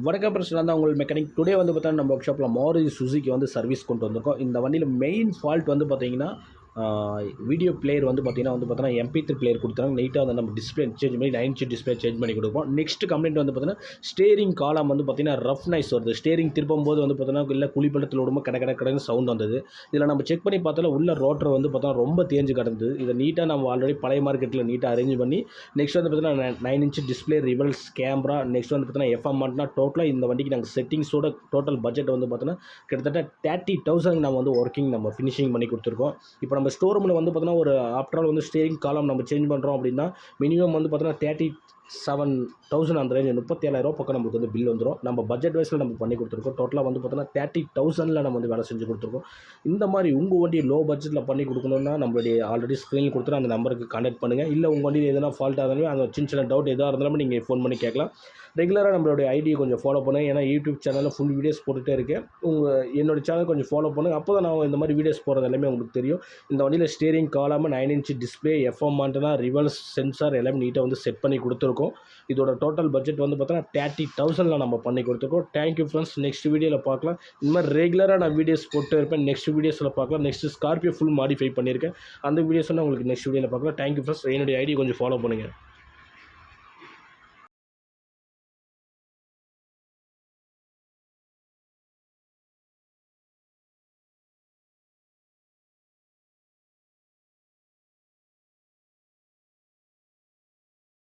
வணக்கம் பிரச்சனை தான் உங்கள் மெக்கானிக். டுடே வந்து பார்த்தீங்கன்னா நம்ம ஒர்க் ஷாப்பில் மாருதி சுசுக்கி வந்து சர்வீஸ் கொண்டு வந்திருக்கோம். இந்த வண்டியில் மெயின் ஃபால்ட் வந்து பார்த்தீங்கன்னா வீடியோ பிளேயர் வந்து பார்த்தீங்கன்னா MP3 பிளேயர் கொடுத்தாங்க. நீட்டாக வந்து நம்ம டிஸ்பிளே சேஞ்ச் பண்ணி 9 இன்ச் டிஸ்பிளே சேஞ்ச் பண்ணி கொடுப்போம். நெக்ஸ்ட் கம்ப்ளைண்ட் வந்து பார்த்தீங்கன்னா ஸ்டேரிங் காலம் வந்து பார்த்தீங்கன்னா ரஃப் நைஸ் வருது. ஸ்டேரிங் திருப்பும் போது வந்து பார்த்தீங்கன்னா இல்லை குழிப்பள்ளத்தில் விடும்போது கடன்னு சவுண்ட் வந்தது. இதில் நம்ம செக் பண்ணி பார்த்தால உள்ள ரோட்டர் வந்து பார்த்தோன்னா ரொம்ப தேஞ்சு கிடந்தது. இதை நீட்டாக நம்ம ஆல்ரெடி பழைய மார்க்கெட்டில் நீட்டாக அரேஞ்ச் பண்ணி நெக்ஸ்ட் வந்து பார்த்தீங்கன்னா 9 inch display, reverse camera, next வந்து பார்த்தீங்கன்னா FM மாட்டினா டோட்டலாக இந்த வண்டிக்கு நாங்கள் செட்டிங்ஸோட டோட்டல் பட்ஜெட் வந்து பார்த்தீங்கன்னா கிட்டத்தட்ட 30,000 நம்ம வந்து ஒர்க்கிங் நம்ம ஃபினிஷிங் பண்ணி கொடுத்துருக்கோம். இப்போ நம்ம ஸ்டோர் ரூமில் வந்து பார்த்தீங்கன்னா ஒரு ஆஃப்டர் ஆல் வந்து ஸ்டேரிங் காலம் நம்ம சேஞ்ச் பண்ணுறோம் அப்படின்னா மினிமம் வந்து பார்த்தீங்கன்னா 37,000 அந்த ரேஞ்ச் 37,000 பக்கம் நம்மளுக்கு வந்து பில் வந்துடும். நம்ம பட்ஜெட் வைஸில் நம்ம பண்ணி கொடுத்துருக்கோம். டோட்டலாக வந்து பார்த்தீங்கன்னா 30,000 நம்ம வந்து வேலை செஞ்சு கொடுத்துருக்கோம். இந்த மாதிரி உங்கள் வண்டி லோ பட்ஜெட்டில் பண்ணி கொடுக்கணுன்னா நம்மளுடைய ஆல்ரெடி ஸ்க்ரீனில் கொடுத்துட்டு அந்த நம்பருக்கு கான்டாக்ட் பண்ணுங்கள். இல்லை உங்கள் வண்டியில் எதனா ஃபால்ட் ஆனாலும் அந்த சின்ன டவுட் எதாக இருந்தாலும் நீங்கள் ஃபோன் பண்ணி கேட்கலாம். ரெகுலராக நம்மளுடைய ஐடியை கொஞ்சம் ஃபாலோ பண்ணுங்கள். ஏன்னா யூடியூப் சேனலில் ஃபுல் வீடியோஸ் போட்டுகிட்டே இருக்கேன். என்னோடய சேனல் கொஞ்சம் ஃபாலோ பண்ணுங்கள். அப்போ தான் நான் இந்த மாதிரி வீடியோஸ் போடுறது எல்லாமே உங்களுக்கு தெரியும். இந்த வண்டியில் ஸ்டேரிங் காலாமல் 9 இன்ச் டிஸ்பிளே, FM மாண்டனா, ரிவர்ஸ் சென்சார் எல்லாமே நீட்டாக வந்து செட் பண்ணி கொடுத்துருக்கோம். இதோட டோட்டல் பட்ஜெட் வந்து பார்த்தோன்னா 30,000 நம்ம பண்ணி கொடுத்துருக்கோம். Thank you friends. நெக்ஸ்ட் வீடியோவில் பார்க்கலாம். இந்த மாதிரி ரெகுலராக நான் வீடியோஸ் போட்டு இருப்பேன். நெக்ஸ்ட் வீடியோஸில் பார்க்கலாம். நெக்ஸ்ட் ஸ்கார்பியோ ஃபுல் மாடிஃபை பண்ணியிருக்கேன். அந்த வீடியோஸ் உங்களுக்கு நெக்ஸ்ட் வீடியோவில் பார்க்கலாம். Thank you friends. என்னுடைய ஐடி கொஞ்சம் ஃபாலோ பண்ணுங்கள்.